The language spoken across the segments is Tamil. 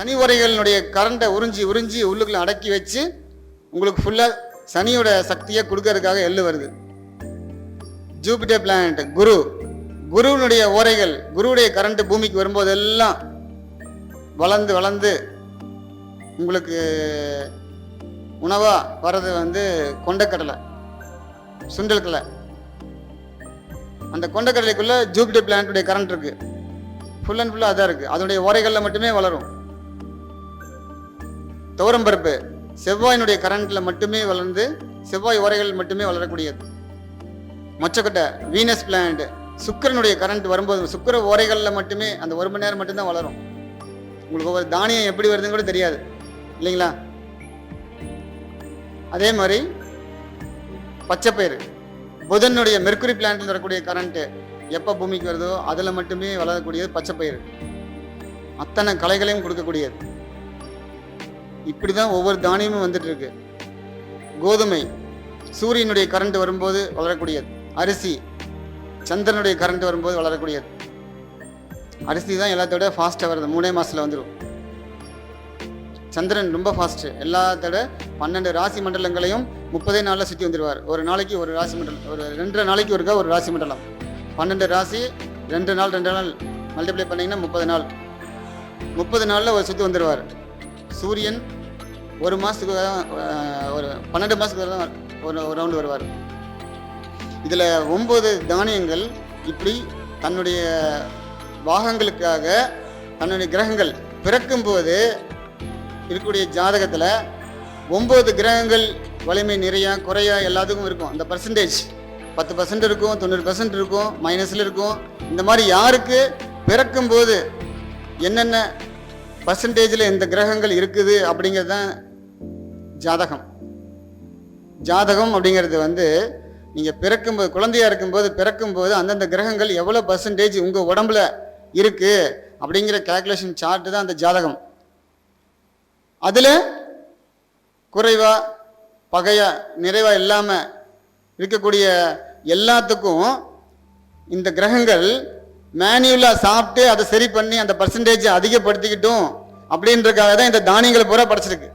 சனி உரைகளினுடைய கரண்டை உறிஞ்சி உறிஞ்சி உள்ளுக்குள்ள அடக்கி வச்சு உங்களுக்கு ஃபுல்லாக சனியோட சக்தியை கொடுக்கறதுக்காக எள்ளு வருது. ஜூபிட்டர் பிளானட் குருவினுடைய ஓரைகள், குருவுடைய கரண்ட் பூமிக்கு வரும்போதெல்லாம் வளர்ந்து வளர்ந்து உங்களுக்கு உணவா வர்றது கொண்டக்கடலை, சுண்டல் கடலை. அந்த கொண்டக்கடலைக்குள்ள ஜூபிட்டர் பிளானட்டுடைய கரண்ட் இருக்கு, ஃபுல் அண்ட் ஃபுல்லாக அதான் இருக்கு. அதனுடைய ஓரைகளில் மட்டுமே வளரும். துவரம்பருப்பு செவ்வாயினுடைய கரண்ட்ல மட்டுமே வளர்ந்து செவ்வாய் ஓரைகள் மட்டுமே வளரக்கூடியது. மொச்சக்கொட்டை வீனஸ் பிளானட் சுக்கிரனுடைய கரண்ட் வரும்போது சுக்கிர ஓரைகளில் மட்டுமே அந்த 1 மணி நேரம் மட்டும்தான் வளரும். உங்களுக்கு ஒரு தானியம் எப்படி வருதுன்னு கூட தெரியாது இல்லைங்களா? அதே மாதிரி பச்சைப்பயிறு புதனுடைய மெர்க்குரி பிளானட்ல வரக்கூடிய கரண்ட் எப்போ பூமிக்கு வருதோ அதில் மட்டுமே வளரக்கூடியது பச்சைப்பயிறு. அத்தனை கலைகளையும் கொடுக்கக்கூடியது. இப்படிதான் ஒவ்வொரு தானியமும் வந்துட்டு இருக்கு. கோதுமை சூரியனுடைய கரண்ட் வரும்போது வளரக்கூடியது. அரிசி சந்திரனுடைய கரண்ட் வரும்போது வளரக்கூடியது. அரிசி தான் எல்லாத்தோட ஃபாஸ்ட்டாக வருது, 3 மாசத்துல வந்துடும். சந்திரன் ரொம்ப ஃபாஸ்ட். எல்லாத்தோட 12 ராசி மண்டலங்களையும் 30 நாளில் சுற்றி வந்துடுவார். ஒரு நாளைக்கு ஒரு ராசி மண்டலம், ஒரு 2.5 நாளைக்கு ஒருக்கா ஒரு ராசி மண்டலம். 12 ராசி 2 நாள் மல்டிப்ளை பண்ணிங்கன்னா 30 நாள். 30 நாளில் ஒரு சுற்றி வந்துடுவார். சூரியன் 1 மாதத்துக்கு ஒரு 12 மாதத்துக்கு தான் ஒரு ரவுண்டு வருவார். இதில் 9 தானியங்கள் இப்படி தன்னுடைய பாகங்களுக்காக தன்னுடைய கிரகங்கள் பிறக்கும்போது இருக்கக்கூடிய ஜாதகத்தில் 9 கிரகங்கள் வலிமை நிறையா குறையா எல்லாத்துக்கும் இருக்கும். அந்த பர்சன்டேஜ் 10% இருக்கும், 90% இருக்கும், மைனஸில் இருக்கும். இந்த மாதிரி யாருக்கு பிறக்கும்போது என்னென்ன பர்சன்டேஜில் இந்த கிரகங்கள் இருக்குது அப்படிங்கிறது தான் ஜாதகம். ஜாதகம் அப்படிங்கிறது நீங்கள் பிறக்கும்போது, குழந்தையா இருக்கும்போது பிறக்கும்போது அந்தந்த கிரகங்கள் எவ்வளோ பர்சன்டேஜ் உங்கள் உடம்புல இருக்குது அப்படிங்கிற கேல்குலேஷன் சார்ட்டு தான் அந்த ஜாதகம். அதில் குறைவா பகையா நிறைவா இல்லாமல் இருக்கக்கூடிய எல்லாத்துக்கும் இந்த கிரகங்கள் மேனுவலாக சாப்பிட்டு அதை சரி பண்ணி அந்த பர்சன்டேஜை அதிகப்படுத்திக்கிட்டோம் அப்படின்றதுக்காக தான் இந்த தானியங்களை பூரா படைச்சிருக்கு.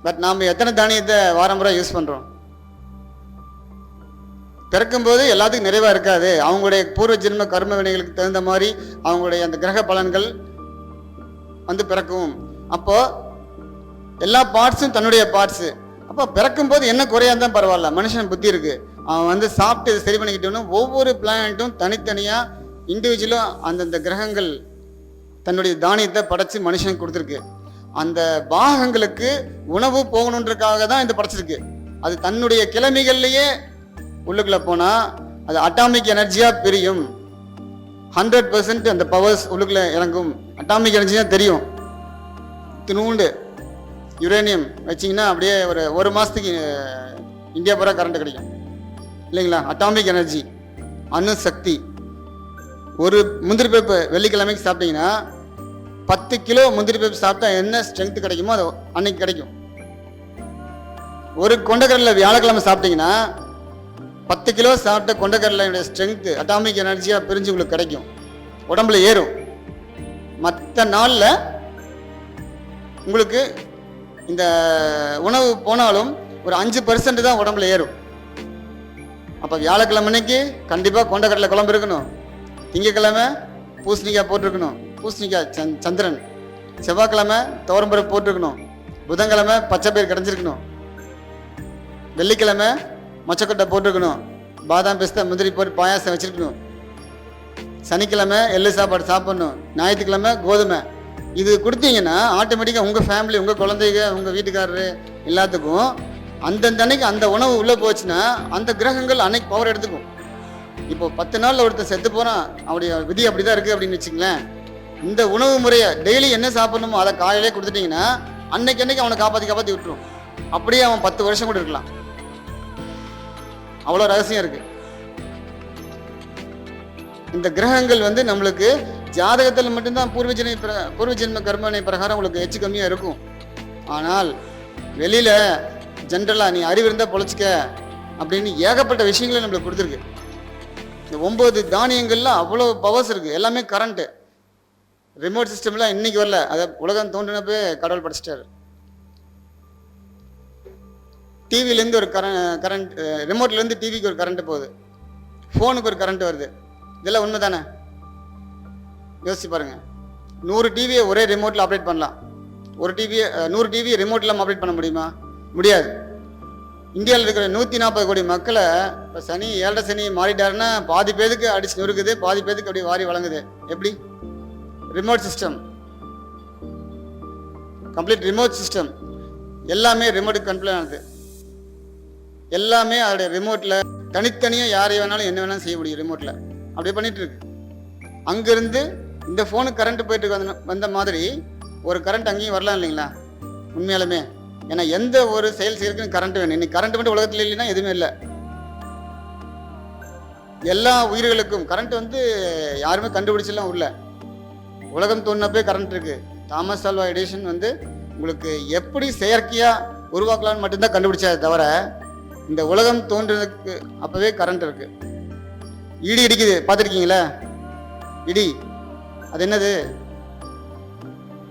பட் நாம் எத்தனை தானியத்தை வாரம் முறை யூஸ் பண்ணுறோம்? பிறக்கும்போது எல்லாத்துக்கும் நிறைவாக இருக்காது. அவங்களுடைய பூர்வ ஜென்ம கர்ம வினைகளுக்கு தகுந்த மாதிரி அவங்களுடைய அந்த கிரக பலன்கள் பிறக்கும். அப்போ எல்லா பார்ட்ஸும் தன்னுடைய பார்ட்ஸு. அப்போ பிறக்கும்போது என்ன குறையாக தான் பரவாயில்ல, மனுஷன் புத்தி இருக்கு. அவன் சாப்பிட்டு இதை சரி பண்ணிக்கிட்டோன்னு ஒவ்வொரு பிளானட்டும் தனித்தனியாக இண்டிவிஜுவலும் அந்தந்த கிரகங்கள் தன்னுடைய தானியத்தை படைச்சு மனுஷனுக்கு கொடுத்துருக்கு. அந்த பாகங்களுக்கு உணவு போகணுன்றதுக்காக தான் இந்த படைச்சிருக்கு. அது தன்னுடைய கிழமைகள்லேயே உள்ளுக்குள்ள போனால் அது அட்டாமிக் எனர்ஜியாக பிரியும். 100% அந்த பவர்ஸ் உள்ளுக்குள்ள இறங்கும். அட்டாமிக் எனர்ஜி தான் தெரியும். தினூண்டு யுரேனியம் வச்சிங்கன்னா அப்படியே ஒரு மாதத்துக்கு இந்தியா பூரா கரண்ட் கிடைக்கும் இல்லைங்களா? அட்டாமிக் எனர்ஜி, அணு சக்தி. ஒரு முந்திரி பருப்பு வெள்ளிக்கிழமைக்கு சாப்பிட்டீங்கன்னா 10 கிலோ முந்திரி பருப்பு சாப்பிட்டா என்ன ஸ்ட்ரென்த் கிடைக்குமோ அது அன்னைக்கு கிடைக்கும். ஒரு கொண்டக்கடலை வியாழக்கிழமை சாப்பிட்டீங்கன்னா 10 கிலோ சாப்பிட்ட கொண்டக்கடலையுடைய ஸ்ட்ரென்த்து அட்டாமிக் எனர்ஜியாக பிரிஞ்சு உங்களுக்கு கிடைக்கும், உடம்புல ஏறும். மற்ற நாளில் உங்களுக்கு இந்த உணவு போனாலும் ஒரு 5% தான் உடம்புல ஏறும். அப்போ வியாழக்கிழமைக்கு கண்டிப்பாக கொண்டக்கடலை குழம்பு இருக்கணும். திங்கக்கிழமை பூசணிக்காய் போட்டிருக்கணும், பூசணிக்காய் சந்திரன். செவ்வாய்க்கிழமை துவரம்பருப்பு போட்டிருக்கணும். புதன்கிழமை பச்சைப்பயிர் கிடஞ்சிருக்கணும். வெள்ளிக்கிழமை மொச்சக்கொட்டை போட்டிருக்கணும். பாதாம் பிஸ்தா முந்திரி போட்டு பாயாசம் வச்சிருக்கணும். சனிக்கிழமை எள்ளு சாப்பாடு சாப்பிடணும். ஞாயிற்றுக்கிழமை கோதுமை. இது கொடுத்தீங்கன்னா ஆட்டோமேட்டிக்காக உங்கள் ஃபேமிலி, உங்கள் குழந்தைங்க, உங்கள் வீட்டுக்காரரு எல்லாத்துக்கும் அந்தந்த அன்னைக்கு அந்த உணவு உள்ளே போச்சுன்னா அந்த கிரகங்கள் அன்னைக்கு பவர் எடுத்துக்கும். இப்போ 10 நாளில் ஒருத்தர் செத்து போகிறான், அவருடைய விதி அப்படி தான் இருக்குது அப்படின்னு வச்சுங்களேன். இந்த உணவு முறையை டெய்லி என்ன சாப்பிடணுமோ அதை காலையிலே கொடுத்துட்டிங்கன்னா அன்னைக்கு அவனை காப்பாற்றி விட்டுரும். அப்படியே அவன் 10 வருஷம் கூட இருக்கலாம். அவ்வளோ ரகசியம் இருக்கு. இந்த கிரகங்கள் நம்மளுக்கு ஜாதகத்தில் மட்டும்தான் பூர்வ ஜென்ம கர்மனை பிரகாரம் உங்களுக்கு எச்சு கம்மியாக இருக்கும். ஆனால் வெளியில் ஜென்ரலாக நீ அறிவு இருந்தால் பொழைச்சிக்க அப்படின்னு ஏகப்பட்ட விஷயங்களை நம்மளுக்கு கொடுத்துருக்கு. இந்த 9 தானியங்கள்ல அவ்வளோ பவர்ஸ் இருக்குது. எல்லாமே கரண்ட்டு. ரிமோட் சிஸ்டம்லாம் இன்னைக்கு வரல, அதை உலகம் தோன்றினப்பே கடவுள் படைச்சிட்டாரு. டிவிலேருந்து ஒரு கரண்ட், ரிமோட்லேருந்து டிவிக்கு ஒரு கரண்ட் போகுது, ஃபோனுக்கு ஒரு கரண்ட் வருது. இதெல்லாம் உண்மை தானே? யோசிச்சு பாருங்கள். 100 டிவியை ஒரே ரிமோட்டில் ஆப்ரேட் பண்ணலாம். ஒரு டிவியை 100 டிவியை ரிமோட் இல்லாமல் ஆப்ரேட் பண்ண முடியுமா? முடியாது. இந்தியாவில் இருக்கிற 140 கோடி மக்களை இப்போ சனி 7 சனி மாறிட்டாருன்னா பாதி பேருக்கு அடிச்சு நொறுக்குது, பாதி பேருக்கு அப்படி வாரி வழங்குது. எப்படி? Remote system, complete remote system. எல்லாமே ரிமோட்டுக்கு கண்ட்ரோல் ஆனது. எல்லாமே அதோடைய ரிமோட்டில் தனித்தனியாக யாரை வேணாலும் என்ன வேணாலும் செய்ய முடியும் ரிமோட்டில். அப்படியே பண்ணிட்டு இருக்கு. அங்கேருந்து இந்த ஃபோனுக்கு கரண்ட் போயிட்டு வந்த மாதிரி ஒரு கரண்ட் அங்கேயும் வரலாம் இல்லைங்களா? உண்மையாலுமே. ஏன்னா எந்த ஒரு செயல் செய்யறதுக்கும் கரண்ட் வேணும். இன்னைக்கு கரண்ட் மட்டும் உலகத்தில் இல்லைன்னா எதுவுமே இல்லை. எல்லா உயிர்களுக்கும் கரண்ட் யாருமே கண்டுபிடிச்சலாம் உள்ள. உலகம் தோணுனப்பே கரண்ட் இருக்கு. தாமஸ் ஆல்வா எடிசன் உங்களுக்கு எப்படி செயற்கையாக உருவாக்கலாம்னு மட்டும்தான் கண்டுபிடிச்சதை தவிர இந்த உலகம் தோன்றதுக்கு அப்பவே கரண்ட் இருக்கு. இடி இடிக்குது, பார்த்துருக்கீங்களா? இடி அது என்னது?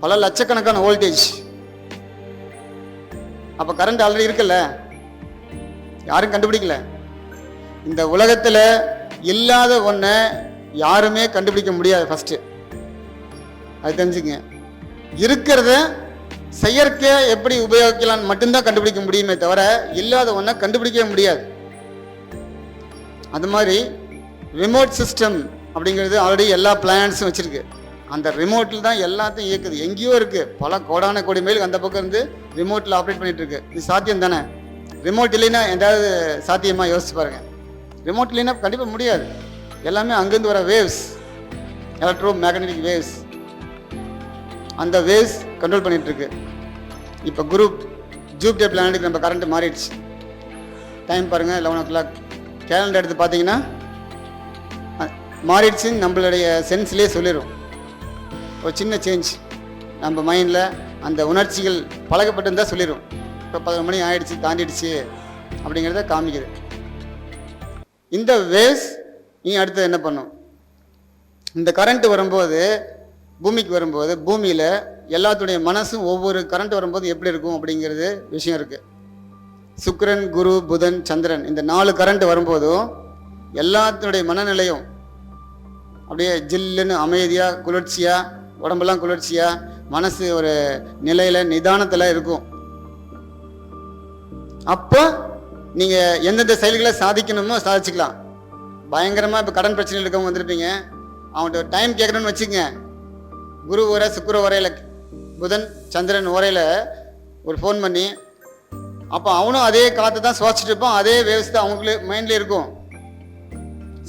பல லட்சக்கணக்கான வோல்டேஜ். அப்ப கரண்ட் ஆல்ரெடி இருக்குல்ல, யாரும் கண்டுபிடிக்கல. இந்த உலகத்துல இல்லாத ஒன்றை யாருமே கண்டுபிடிக்க முடியாது. ஃபர்ஸ்ட் அது தெரிஞ்சுங்க. இருக்கிறத செயற்கை எப்படி உபயோகிக்கலான்னு மட்டும்தான் கண்டுபிடிக்க முடியுமே தவிர இல்லாத ஒன்றை கண்டுபிடிக்கவே முடியாது. அது மாதிரி ரிமோட் சிஸ்டம் அப்படிங்கிறது ஆல்ரெடி எல்லா பிளானட்ஸும் வச்சிருக்கு. அந்த ரிமோட்டில் தான் எல்லாத்தையும் இயக்குது. எங்கேயோ இருக்கு, பல கோடான கோடி மைலுக்கு அந்த பக்கம் இருந்து ரிமோட்டில் ஆப்ரேட் பண்ணிட்டு இருக்கு. இது சாத்தியம் தானே? ரிமோட் இல்லைன்னா எதாவது சாத்தியமா? யோசிச்சு பாருங்க. ரிமோட் இல்லைன்னா கண்டிப்பாக முடியாது. எல்லாமே அங்கேருந்து வர வேவ்ஸ், எலக்ட்ரோ மேக்னெட்டிக் வேவ்ஸ், அந்த வேவ்ஸ் கண்ட்ரோல் பண்ணிட்டு இருக்கு. இப்போ ஜூபிட்டர் பிளானட்டுக்கு நம்ம கரண்ட் மாறிடுச்சு. டைம் பாருங்க, 11 o'clock. கேலண்டர் எடுத்து பார்த்தீங்கன்னா மாறிடுச்சுன்னு நம்மளுடைய சென்ஸ்லேயே சொல்லிடும். ஒரு சின்ன சேஞ்ச் நம்ம மைண்டில் அந்த உணர்ச்சிகள் பழக்கப்பட்டிருந்தால் சொல்லிடும். இப்போ 11 மணி ஆயிடுச்சு, தாண்டிடுச்சு அப்படிங்கிறத காமிக்குது. இந்த வேவ்ஸ் நீ அடுத்து என்ன பண்ணும்? இந்த கரண்ட் வரும்போது, பூமிக்கு வரும்போது, பூமியில் எல்லாத்துடைய மனசும் ஒவ்வொரு கரண்ட் வரும்போது எப்படி இருக்கும் அப்படிங்கிறது விஷயம் இருக்குது. சுக்கிரன், குரு, புதன், சந்திரன் இந்த 4 கரண்ட் வரும்போதும் எல்லாத்துடைய மனநிலையும் அப்படியே ஜில்லுன்னு அமைதியாக, குளிர்ச்சியாக, உடம்பெல்லாம் குளிர்ச்சியாக, மனசு ஒரு நிலையில் நிதானத்தில் இருக்கும். அப்போ நீங்கள் எந்தெந்த செயல்களை சாதிக்கணுமோ சாதிச்சுக்கலாம். பயங்கரமாக இப்போ கடன் பிரச்சனை இருக்கவங்க வந்திருப்பீங்க. அவன்கிட்ட ஒரு டைம் கேட்குறோன்னு வச்சுக்கோங்க. குரு ஓரை, சுக்கிர ஓரையில், புதன் சந்திரன் ஓரையில் ஒரு ஃபோன் பண்ணி, அப்போ அவனும் அதே காற்று தான் சுவாசிச்சுட்டு இருப்பான். அதே வேவ்ஸ் தான் அவங்களுக்கு மைண்டில் இருக்கும்.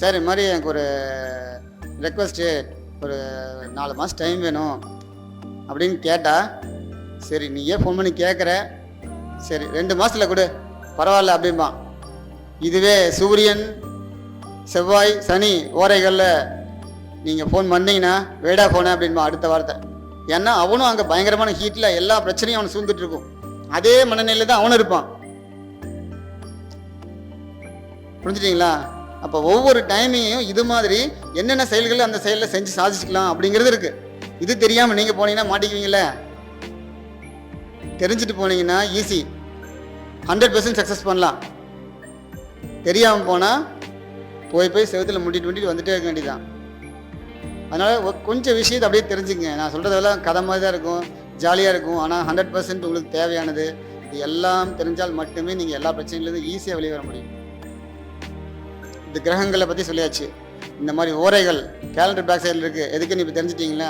சரி, மாதிரி எனக்கு ஒரு ரெக்வஸ்ட்டு, ஒரு 4 மாதம் டைம் வேணும் அப்படின்னு கேட்டால், சரி நீ ஏன் ஃபோன் பண்ணி கேட்குற, சரி 2 மாதத்தில் கொடு பரவாயில்ல அப்படிம்பான். இதுவே சூரியன், செவ்வாய், சனி ஓரைகளில் நீங்கள் ஃபோன் பண்ணிங்கன்னா வேடா ஃபோனு அப்படின்பா அடுத்த வார்த்தை. ஏன்னா அவனும் அங்கே பயங்கரமான ஹீட்டில் எல்லா பிரச்சனையும் அவனை சூழ்ந்துட்டு இருக்கும். அதே மனநிலையில் தான் அவனும் இருப்பான். புரிஞ்சுட்டீங்களா? அப்போ ஒவ்வொரு டைமையும் இது மாதிரி என்னென்ன செயல்கள் அந்த செயலில் செஞ்சு சாதிச்சுக்கலாம் அப்படிங்கிறது இருக்கு. இது தெரியாமல் நீங்கள் போனீங்கன்னா மாட்டிக்குவீங்களே. தெரிஞ்சுட்டு போனீங்கன்னா ஈஸி, 100% சக்ஸஸ் பண்ணலாம். தெரியாமல் போனால் போய் செவத்தில் முட்டிட்டு வந்துட்டே இருக்க வேண்டியதான். அதனால் கொஞ்சம் விஷயத்தை அப்படியே தெரிஞ்சுங்க. நான் சொல்கிறதெல்லாம் கதை மாதிரி தான் இருக்கும், ஜாலியாக இருக்கும். ஆனால் 100% உங்களுக்கு தேவையானது. இது எல்லாம் தெரிஞ்சால் மட்டுமே நீங்கள் எல்லா பிரச்சனையிலேருந்து ஈஸியாக வெளியே வர முடியும். இந்த கிரகங்களை பற்றி சொல்லியாச்சு. இந்த மாதிரி ஓரைகள் கேலண்டர் பேக் சைடில் இருக்குது. எதுக்குன்னு இப்போ தெரிஞ்சிட்டிங்களா?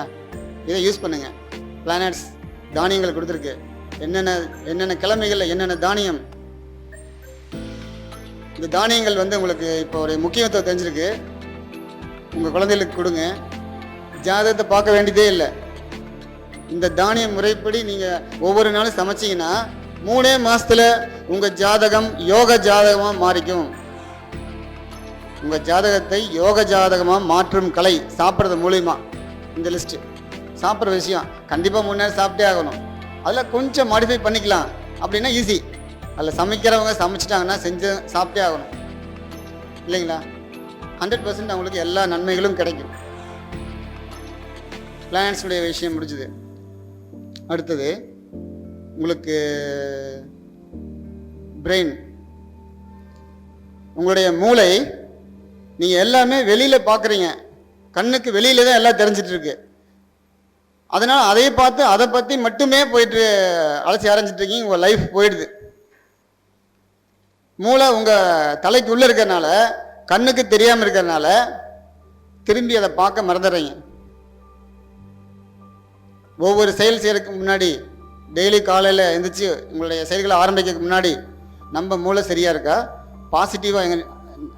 இதை யூஸ் பண்ணுங்கள். பிளானட்ஸ் தானியங்கள் கொடுத்துருக்கு. என்னென்ன கிழமைகளில் என்னென்ன தானியம். இந்த தானியங்கள் உங்களுக்கு இப்போ ஒரு முக்கியத்துவம் தெரிஞ்சிருக்கு. உங்கள் குழந்தைகளுக்கு கொடுங்க. ஜாதகத்தை பார்க்க வேண்டியதே இல்லை. இந்த தானிய முறைப்படி நீங்கள் ஒவ்வொரு நாளும் சமைச்சிங்கன்னா 3 மாதத்தில் உங்கள் ஜாதகம் யோக ஜாதகமாக மாறிக்கும். உங்கள் ஜாதகத்தை யோக ஜாதகமாக மாற்றும் கலை சாப்பிட்றது மூலிமா. இந்த லிஸ்ட்டு சாப்பிட்ற விஷயம் கண்டிப்பாக 3 நேரம் சாப்பிட்டே ஆகணும். அதில் கொஞ்சம் மாடிஃபை பண்ணிக்கலாம் அப்படின்னா ஈஸி. அதில் சமைக்கிறவங்க சமைச்சிட்டாங்கன்னா செஞ்சு சாப்பிட்டே ஆகணும் இல்லைங்களா? 100% அவங்களுக்கு எல்லா நன்மைகளும் கிடைக்கும். பிளானட்ஸுடைய விஷயம் முடிஞ்சுது. அடுத்தது உங்களுக்கு பிரெயின், உங்களுடைய மூளை. நீங்கள் எல்லாமே வெளியில் பார்க்குறீங்க, கண்ணுக்கு வெளியில தான் எல்லாம் தெரிஞ்சிட்டு இருக்கு. அதனால் அதை பார்த்து அதை பற்றி மட்டுமே போயிட்டு அலசி ஆரம்பிச்சிட்டு இருக்கீங்க. உங்கள் லைஃப் போயிடுது. மூளை உங்கள் தலைக்கு உள்ளே இருக்கிறனால, கண்ணுக்கு தெரியாமல் இருக்கிறனால திரும்பி அதை பார்க்க மறந்துடுறீங்க. ஒவ்வொரு செயல் செய்யறதுக்கு முன்னாடி, டெய்லி காலையில் எழுந்திரிச்சு உங்களுடைய செயல்களை ஆரம்பிக்கிறதுக்கு முன்னாடி நம்ம மூளை சரியாக இருக்கா, பாசிட்டிவாக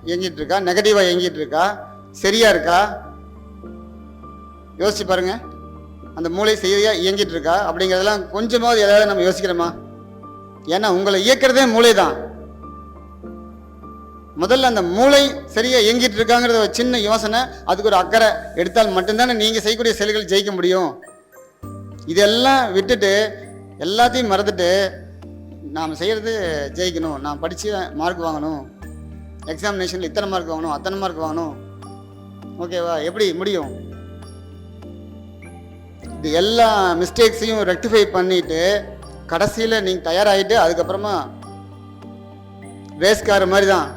இயங்கிட்டு இருக்கா, நெகட்டிவாக இயங்கிட்டு இருக்கா, சரியாக இருக்கா யோசிச்சு பாருங்க. அந்த மூளை சரியாக இயங்கிட்டு இருக்கா அப்படிங்கிறதெல்லாம் கொஞ்சமாவது ஏதாவது நம்ம யோசிக்கிறோமா? ஏன்னா உங்களை இயக்கிறதே மூளை தான். முதல்ல அந்த மூளை சரியாக இயங்கிட்டு இருக்காங்கிறத ஒரு சின்ன யோசனை, அதுக்கு ஒரு அக்கறை எடுத்தால் மட்டும்தானே நீங்கள் செய்யக்கூடிய செயல்கள் ஜெயிக்க முடியும். இதெல்லாம் விட்டுட்டு எல்லாத்தையும் மறந்துட்டு நாம் செய்கிறது ஜெயிக்கணும், நான் படித்து மார்க் வாங்கணும், எக்ஸாமினேஷனில் இத்தனை மார்க் வாங்கணும், அத்தனை மார்க் வாங்கணும், ஓகேவா? எப்படி முடியும்? இது எல்லா மிஸ்டேக்ஸையும் ரெக்டிஃபை பண்ணிட்டு கடைசியில் நீங்கள் தயாராகிட்டு அதுக்கப்புறமா ரேஸ் கார் மாதிரி தான்.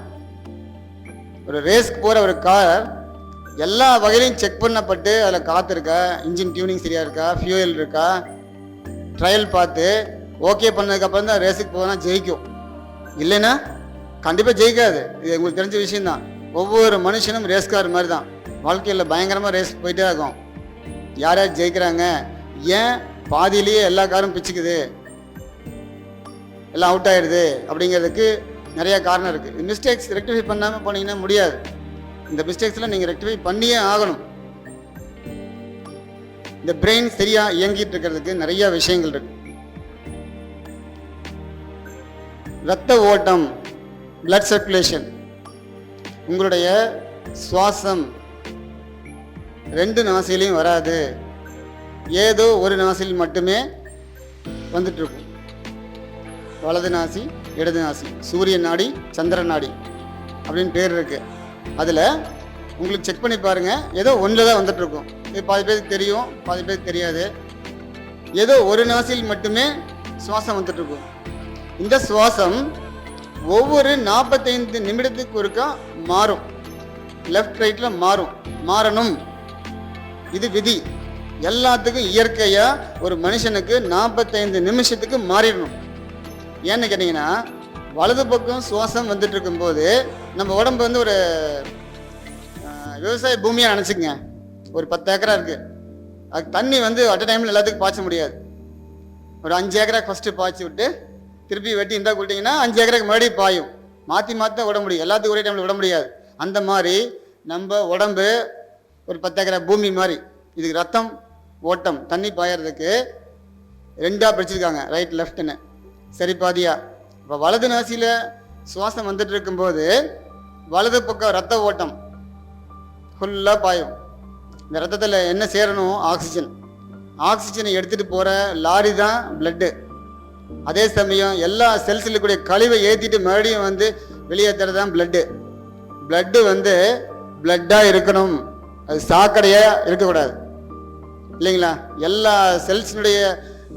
ஒரு ரேஸ்க்கு போகிற ஒரு கார் எல்லா வகையிலையும் செக் பண்ணப்பட்டு அதில் காற்று இருக்கா, இன்ஜின் டியூனிங் சரியாக இருக்கா, ஃபியூயல் இருக்கா, ட்ரையல் பார்த்து ஓகே பண்ணதுக்கப்புறம் தான் ரேஸுக்கு போனால் ஜெயிக்கும். இல்லைன்னா கண்டிப்பாக ஜெயிக்காது. இது உங்களுக்கு தெரிஞ்ச விஷயந்தான். ஒவ்வொரு மனுஷனும் ரேஸ் கார் மாதிரி தான். வாழ்க்கையில் பயங்கரமாக ரேஸ் போயிட்டே இருக்கும். யார் யார் ஜெயிக்கிறாங்க, ஏன் பாதியிலேயே எல்லா காரும் பிச்சுக்குது, எல்லாம் அவுட் ஆகிடுது அப்படிங்கிறதுக்கு நிறையா காரணம் இருக்குது. மிஸ்டேக்ஸ் ரெக்டிஃபை பண்ணாமல் போனீங்கன்னா முடியாது. இந்த மிஸ்டேக்ஸ்லாம் நீங்கள் ரெக்டிஃபை பண்ணியே ஆகணும். இந்த பிரெயின் சரியாக இயங்கிட்டு இருக்கிறதுக்கு நிறைய விஷயங்கள் இருக்கு. இரத்த ஓட்டம், பிளட் சர்க்குலேஷன், உங்களுடைய சுவாசம் 2 நாசிலையும் வராது, ஏதோ ஒரு நாசில் மட்டுமே வந்துட்டு இருக்கும். வலது நாசி, இடது நாசி, சூரிய நாடி, சந்திர நாடி அப்படின்னு பேர் இருக்கு. அதில் உங்களுக்கு செக் பண்ணி பாருங்கள், ஏதோ ஒன்றில் தான் வந்துட்டு இருக்கும். இது பாதி பேருக்கு தெரியும், பாதி பேருக்கு தெரியாது. ஏதோ ஒரு நாசில் மட்டுமே சுவாசம் வந்துட்டு இருக்கும். இந்த சுவாசம் ஒவ்வொரு 45 நிமிடத்துக்கு ஒருக்கா மாறும். லெஃப்ட் ரைட்டில் மாறணும். இது விதி. எல்லாத்துக்கும் இயற்கையாக ஒரு மனுஷனுக்கு 45 நிமிஷத்துக்கு மாறிடணும். ஏன்னு கேட்டிங்கன்னா, வலது பக்கம் சுவாசம் வந்துட்டு இருக்கும்போது நம்ம உடம்பு வந்து ஒரு விவசாய பூமியாக நினச்சிக்கங்க. ஒரு 10 ஏக்கரா இருக்குது. அதுக்கு தண்ணி வந்து அட் அ டைமில் எல்லாத்துக்கும் பாய்ச்ச முடியாது. ஒரு 5 ஏக்கரா ஃபஸ்ட்டு பாய்ச்சி விட்டு திருப்பி வெட்டி இருந்தால் கொடுத்தீங்கன்னா 5 ஏக்கராக்கு மறுபடியும் பாயும். மாற்றி தான் விட முடியும், எல்லாத்துக்கும் ஒரே டைமில் விட முடியாது. அந்த மாதிரி நம்ம உடம்பு ஒரு 10 ஏக்கரா பூமி மாதிரி. இதுக்கு ரத்தம் ஓட்டம், தண்ணி பாயறதுக்கு 2ஆக பிரிச்சிருக்காங்க, ரைட் லெஃப்ட்னு, சரி பாதியா. இப்போ வலது நாசியில் சுவாசம் வந்துட்டு இருக்கும்போது வலது பக்கம் ரத்த ஓட்டம் ஃபுல்லாக பாயும். இந்த ரத்தத்தில் என்ன சேரணும்? ஆக்சிஜன். ஆக்சிஜனை எடுத்துகிட்டு போகிற லாரி தான் பிளட்டு. அதே சமயம் எல்லா செல்ஸில் கூடிய கழிவை ஏற்றிட்டு மறுபடியும் வந்து வெளியேற்றுறது தான் பிளட்டு. பிளட்டு வந்து பிளட்டாக இருக்கணும், அது சாக்கடையாக இருக்கக்கூடாது, இல்லைங்களா? எல்லா செல்ஸினுடைய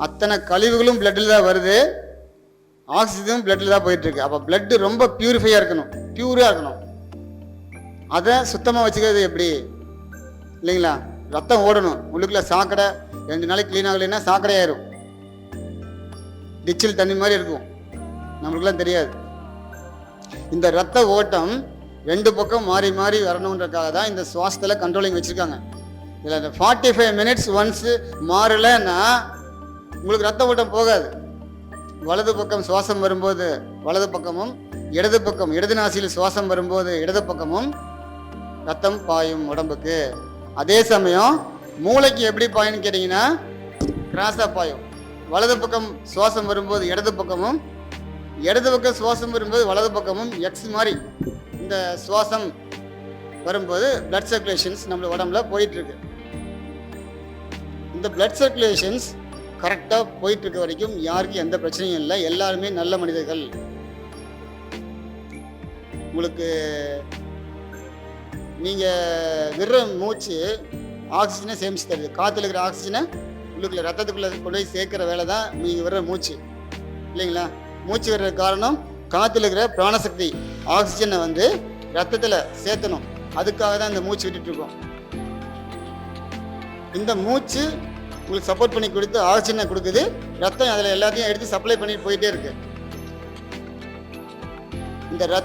அத்தனை கழிவுகளும் பிளட்டில் தான் வருது, ஆக்சிஜனும் பிளட்டில் தான் போயிட்டுருக்கு. அப்போ பிளட்டு ரொம்ப பியூரிஃபையாக இருக்கணும், பியூராக இருக்கணும். அதை சுத்தமாக வச்சுக்கிறது எப்படி, இல்லைங்களா? ரத்தம் ஓடணும். உள்ளுக்குள்ள சாக்கடை 2 நாளைக்கு க்ளீன் ஆகலைன்னா சாக்கடையாயிரும், டிச்சில் தண்ணி மாதிரி இருக்கும், நம்மளுக்குலாம் தெரியாது. இந்த ரத்த ஓட்டம் 2 பக்கம் மாறி மாறி வரணுன்றக்காக தான் இந்த சுவாசத்தில் கண்ட்ரோலிங் வச்சுருக்காங்க. இதில் 45 மினிட்ஸ் ஒன்ஸு மாறலைன்னா உங்களுக்கு ரத்த ஓட்டம் போகாது. வலது பக்கம் சுவாசம் வரும்போது வலது பக்கமும், இடது பக்கம் இடது நாசியில் சுவாசம் வரும்போது இடது பக்கமும் ரத்தம் பாயும் உடம்புக்கு. அதே சமயம் மூளைக்கு எப்படி பாயும்னு கேட்டிங்கன்னா கிராஸாக பாயும். வலது பக்கம் சுவாசம் வரும்போது இடது பக்கமும், இடது பக்கம் சுவாசம் வரும்போது வலது பக்கமும் எக்ஸ் மாதிரி இந்த சுவாசம் வரும்போது பிளட் சர்க்குலேஷன்ஸ் நம்ம உடம்புல போயிட்டுருக்கு. இந்த பிளட் சர்க்குலேஷன்ஸ் கரெக்டாக போயிட்டு இருக்க வரைக்கும் யாருக்கும் எந்த பிரச்சனையும் இல்லை, எல்லாருமே நல்ல மனிதர்கள். உங்களுக்கு நீங்கள் விடுற மூச்சு ஆக்சிஜனை சேமிச்சு தருது. காற்றுல இருக்கிற ஆக்சிஜனை உள்ளுக்குள்ள ரத்தத்துக்குள்ளே கொண்டு போய் சேர்க்குற வேலை தான் நீங்கள் வர்ற மூச்சு இல்லைங்களா. மூச்சு வர்ற காரணம் காற்றுல இருக்கிற பிராணசக்தி ஆக்சிஜனை வந்து ரத்தத்தில் சேர்த்தணும். அதுக்காக தான் இந்த மூச்சு விட்டுட்டு இருக்கோம். இந்த மூச்சு உங்களுக்கு சப்போர்ட் பண்ணி கொடுத்து ஆக்சிஜனை கொடுக்குது. ரத்தம் அதில் எல்லாத்தையும் எடுத்து சப்ளை பண்ணிட்டு போயிட்டே இருக்கு. இந்த ரத்தம்